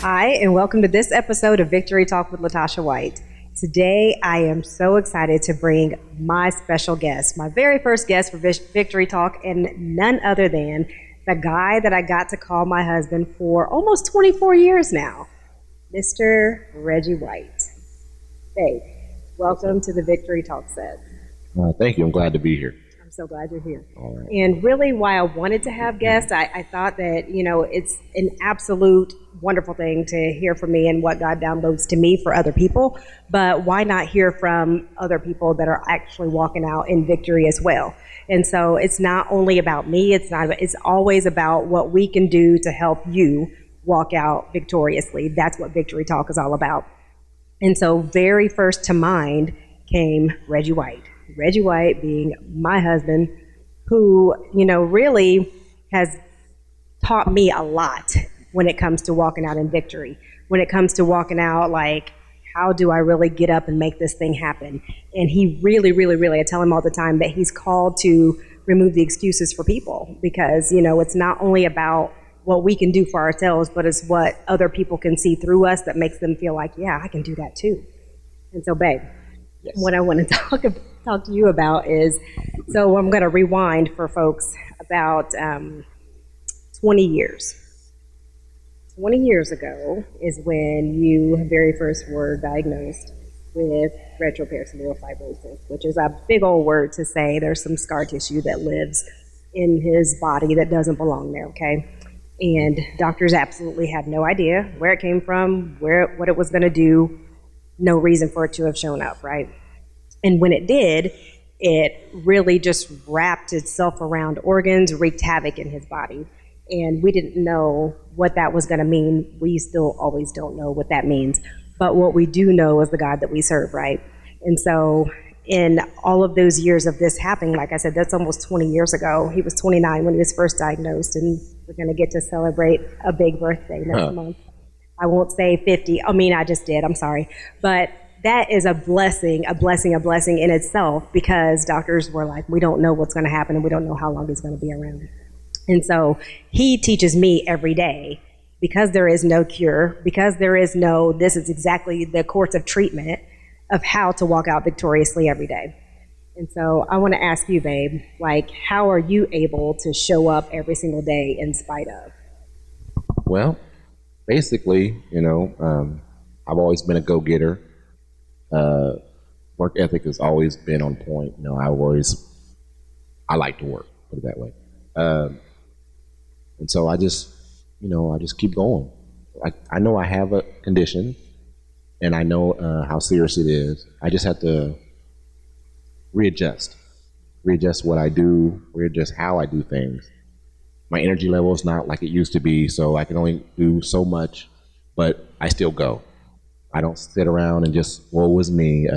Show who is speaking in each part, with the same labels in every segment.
Speaker 1: Hi, and welcome to this episode of Victory Talk with Latasha White. Today, I am so excited to bring my special guest, my very first guest for Victory Talk, and none other than the guy that I got to call my husband for almost 24 years now, Mr. Reggie White. Babe, welcome to the Victory Talk set.
Speaker 2: Thank you. I'm glad to be here.
Speaker 1: I'm so glad you're here.
Speaker 2: All right.
Speaker 1: And really why I wanted to have guests, I thought that, it's an absolute wonderful thing to hear from me and what God downloads to me for other people. But why not hear from other people that are actually walking out in victory as well? And so it's not only about me, it's always about what we can do to help you walk out victoriously. That's what Victory Talk is all about. And so very first to mind came Reggie White. Reggie White being my husband, who, really has taught me a lot when it comes to walking out in victory. When it comes to walking out, like, how do I really get up and make this thing happen? And he really, I tell him all the time that he's called to remove the excuses for people because, it's not only about what we can do for ourselves, but it's what other people can see through us that makes them feel like, yeah, I can do that too. And so, babe, yes. What I want to talk to you about is, so I'm going to rewind for folks about 20 years. 20 years ago is when you very first were diagnosed with retroperitoneal fibrosis, which is a big old word to say there's some scar tissue that lives in his body that doesn't belong there, okay? And doctors absolutely had no idea where it came from, what it was going to do, no reason for it to have shown up, right? And when it did, it really just wrapped itself around organs, wreaked havoc in his body. And we didn't know what that was going to mean. We still always don't know what that means. But what we do know is the God that we serve, right? And so in all of those years of this happening, like I said, that's almost 20 years ago. He was 29 when he was first diagnosed, and we're going to get to celebrate a big birthday next month. I won't say 50. I just did. I'm sorry. But that is a blessing in itself because doctors were like, we don't know what's going to happen and we don't know how long he's going to be around. And so he teaches me every day because there is no cure, because there is no, this is exactly the course of treatment of how to walk out victoriously every day. And so I want to ask you, babe, like, how are you able to show up every single day in spite of?
Speaker 2: Well, basically, I've always been a go-getter. Work ethic has always been on point. I like to work, put it that way. And so I just keep going. I know I have a condition and I know how serious it is. I just have to readjust what I do, readjust how I do things. My energy level is not like it used to be, so I can only do so much, but I still go. I don't sit around and just, woe is me,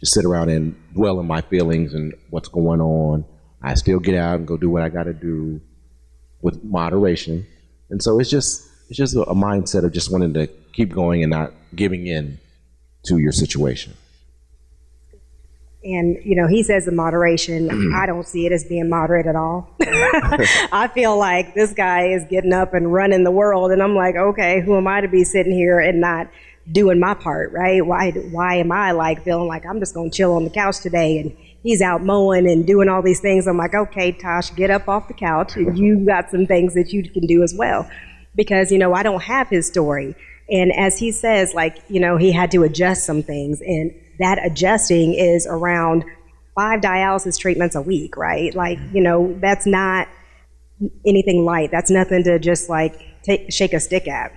Speaker 2: just sit around and dwell in my feelings and what's going on. I still get out and go do what I got to do with moderation. And so it's just a mindset of just wanting to keep going and not giving in to your situation.
Speaker 1: And, he says the moderation, I don't see it as being moderate at all. I feel like this guy is getting up and running the world. And I'm like, okay, who am I to be sitting here and not doing my part, right? Why am I like feeling like I'm just going to chill on the couch today and he's out mowing and doing all these things? I'm like, okay, Tosh, get up off the couch. You got some things that you can do as well. Because, I don't have his story. And as he says, like, he had to adjust some things. And that adjusting is around 5 dialysis treatments a week, right? Like, that's not anything light. That's nothing to just like shake a stick at.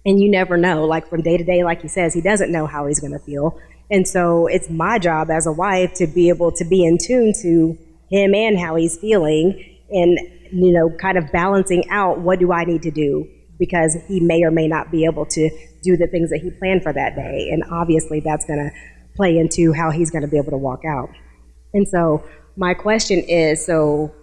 Speaker 1: And you never know, like from day to day, like he says, he doesn't know how he's going to feel. And so it's my job as a wife to be able to be in tune to him and how he's feeling and, kind of balancing out what do I need to do because he may or may not be able to do the things that he planned for that day. And obviously that's going to play into how he's going to be able to walk out. And so my question is, so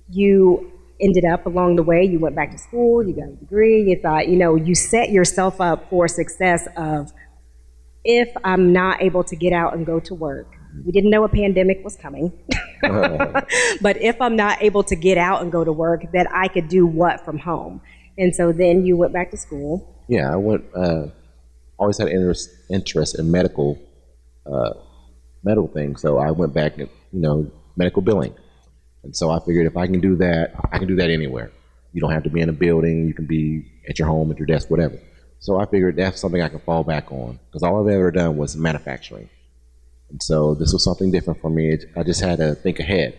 Speaker 1: you ended up along the way, you went back to school, you got a degree, you thought, you set yourself up for success of, if I'm not able to get out and go to work, we didn't know a pandemic was coming, but if I'm not able to get out and go to work, that I could do what from home? And so then you went back to school.
Speaker 2: Yeah, I went. Always had interest in medical things, so I went back and medical billing. And so I figured if I can do that, I can do that anywhere. You don't have to be in a building. You can be at your home, at your desk, whatever. So I figured that's something I can fall back on because all I've ever done was manufacturing. And so this was something different for me. I just had to think ahead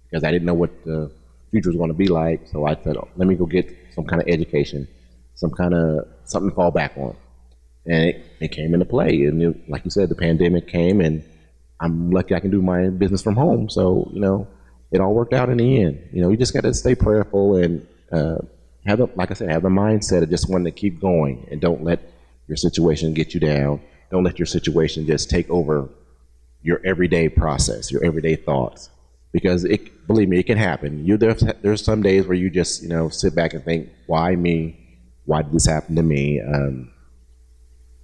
Speaker 2: because I didn't know what the future was going to be like. So I said, let me go get some kind of education, something to fall back on. And it came into play. And like you said, the pandemic came, and I'm lucky I can do my business from home. So, it all worked out in the end. You just got to stay prayerful and have the mindset of just wanting to keep going and don't let your situation get you down. Don't let your situation just take over your everyday process, your everyday thoughts. Because believe me, it can happen. There's some days where you just, sit back and think, why me? Why did this happen to me?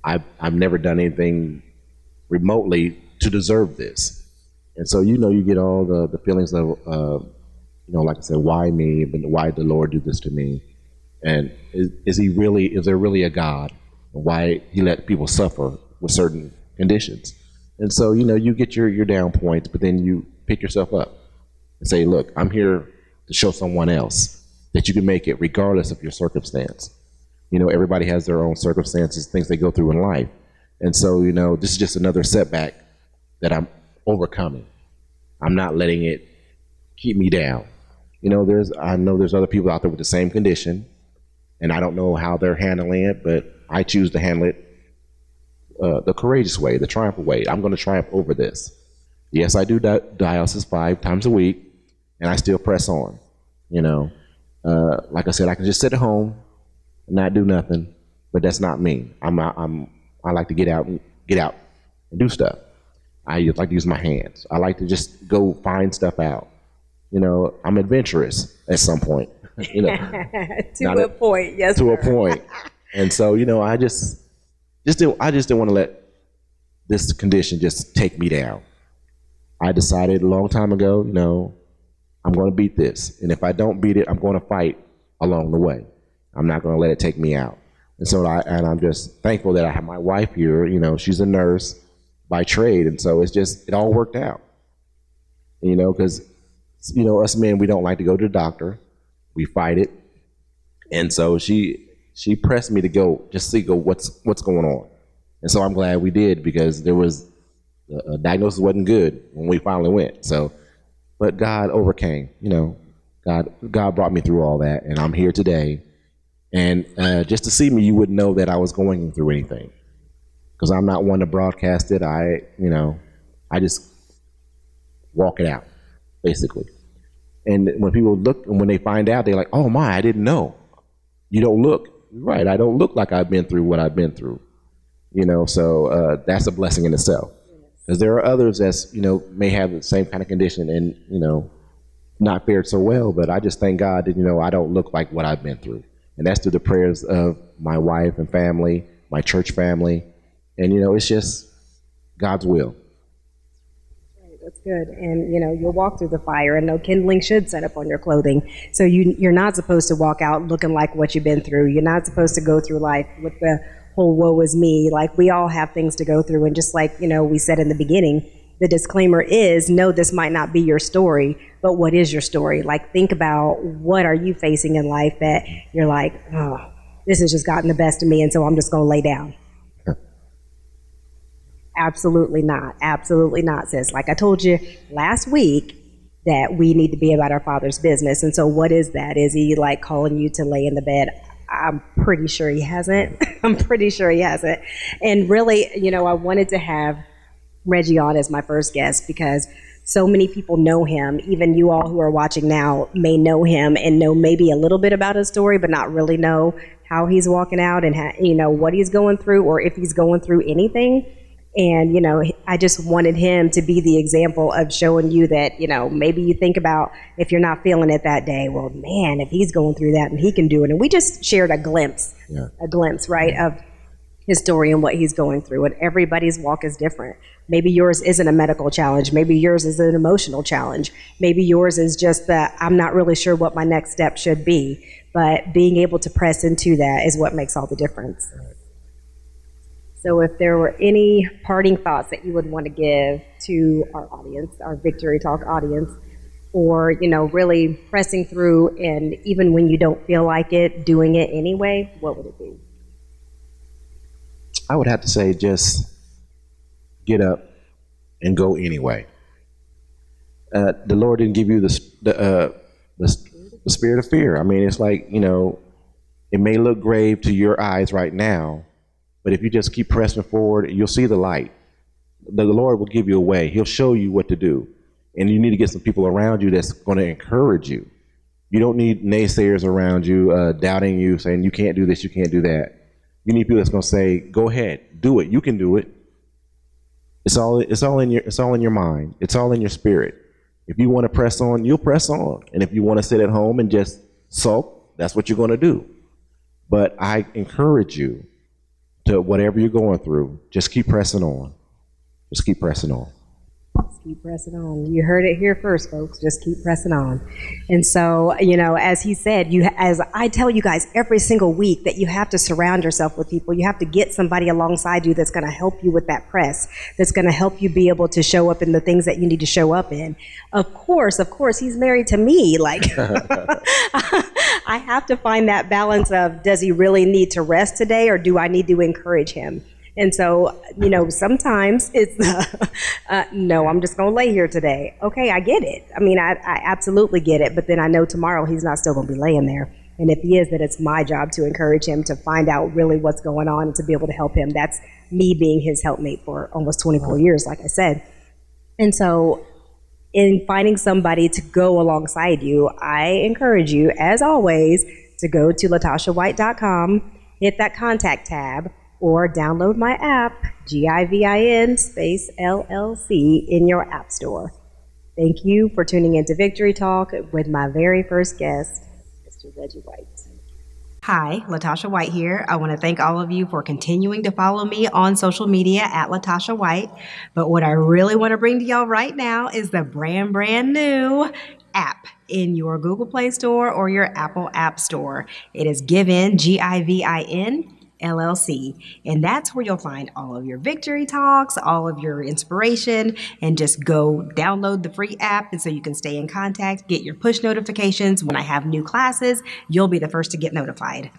Speaker 2: I've never done anything remotely to deserve this. And so, you get all the feelings of, like I said, why me? Why did the Lord do this to me? And is there really a God? Why he let people suffer with certain conditions? And so, you get your down points, but then you pick yourself up and say, look, I'm here to show someone else that you can make it regardless of your circumstance. Everybody has their own circumstances, things they go through in life. And so, this is just another setback that I'm overcoming. I'm not letting it keep me down. I know there's other people out there with the same condition, and I don't know how they're handling it, but I choose to handle it the courageous way, the triumphant way. I'm going to triumph over this. Yes, I do dialysis 5 times a week, and I still press on. Like I said, I can just sit at home and not do nothing, but that's not me. I like to get out and do stuff. I like to use my hands. I like to just go find stuff out. I'm adventurous at some point.
Speaker 1: To a point, yes.
Speaker 2: To a point. And so, I just didn't want to let this condition just take me down. I decided a long time ago, I'm going to beat this. And if I don't beat it, I'm going to fight along the way. I'm not going to let it take me out. And so I'm just thankful that I have my wife here. She's a nurse by trade. And so it all worked out. Because, us men, we don't like to go to the doctor. We fight it. And so she pressed me to go what's going on. And so I'm glad we did because the diagnosis wasn't good when we finally went. So, but God overcame, God brought me through all that, and I'm here today. And just to see me, you wouldn't know that I was going through anything, because I'm not one to broadcast it. I just walk it out, basically. And when people look, and when they find out, they're like, "Oh my, I didn't know." You don't look right. I don't look like I've been through what I've been through. So that's a blessing in itself. Because there are others that may have the same kind of condition and not fared so well. But I just thank God that I don't look like what I've been through. And that's through the prayers of my wife and family, my church family. And, it's just God's will.
Speaker 1: Right, that's good. And, you'll walk through the fire, and no kindling should set up on your clothing. So you're not supposed to walk out looking like what you've been through. You're not supposed to go through life with the whole woe is me. Like, we all have things to go through. And just like, we said in the beginning, the disclaimer is, no, this might not be your story, but what is your story? Like, think about what are you facing in life that you're like, oh, this has just gotten the best of me, and so I'm just going to lay down. Absolutely not. Absolutely not, sis. Like I told you last week, that we need to be about our Father's business. And so what is that? Is he like calling you to lay in the bed? I'm pretty sure he hasn't. I'm pretty sure he hasn't. And really, I wanted to have Reggie on as my first guest because so many people know him. Even you all who are watching now may know him and know maybe a little bit about his story, but not really know how he's walking out and what he's going through, or if he's going through anything. And, I just wanted him to be the example of showing you that, maybe you think about if you're not feeling it that day, well, man, if he's going through that and he can do it. And we just shared a glimpse, right, of his story and what he's going through. And everybody's walk is different. Maybe yours isn't a medical challenge. Maybe yours is an emotional challenge. Maybe yours is just that I'm not really sure what my next step should be. But being able to press into that is what makes all the difference. So if there were any parting thoughts that you would want to give to our audience, our Victory Talk audience, or, really pressing through, and even when you don't feel like it, doing it anyway, what would it be?
Speaker 2: I would have to say just get up and go anyway. The Lord didn't give you the spirit of fear. I mean, it's like, it may look grave to your eyes right now, but if you just keep pressing forward, you'll see the light. The Lord will give you a way. He'll show you what to do. And you need to get some people around you that's going to encourage you. You don't need naysayers around you, doubting you, saying you can't do this, you can't do that. You need people that's going to say, go ahead, do it. You can do it. It's all in your mind. It's all in your spirit. If you want to press on, you'll press on. And if you want to sit at home and just sulk, that's what you're going to do. But I encourage you to, whatever you're going through, just keep pressing on. Just keep pressing on.
Speaker 1: Just keep pressing on. You heard it here first, folks. Just keep pressing on. And so, as he said, as I tell you guys every single week, that you have to surround yourself with people. You have to get somebody alongside you that's going to help you with that press, that's going to help you be able to show up in the things that you need to show up in. Of course, he's married to me. Like, I have to find that balance of, does he really need to rest today, or do I need to encourage him? And so, sometimes it's, no, I'm just going to lay here today. Okay, I get it. I mean, I absolutely get it. But then I know tomorrow he's not still going to be laying there. And if he is, then it's my job to encourage him to find out really what's going on and to be able to help him. That's me being his helpmate for almost 24 years, like I said. And so in finding somebody to go alongside you, I encourage you, as always, to go to LatashaWhite.com, hit that contact tab, or download my app, GIVIN space LLC, in your app store. Thank you for tuning into Victory Talk with my very first guest, Mr. Reggie White. Hi, Latasha White here. I want to thank all of you for continuing to follow me on social media at Latasha White. But what I really want to bring to y'all right now is the brand new app in your Google Play Store or your Apple App Store. It is GIVIN, GIVIN LLC. And that's where you'll find all of your victory talks, all of your inspiration, and just go download the free app. And so you can stay in contact, get your push notifications. When I have new classes, you'll be the first to get notified.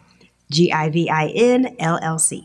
Speaker 1: GIVIN LLC.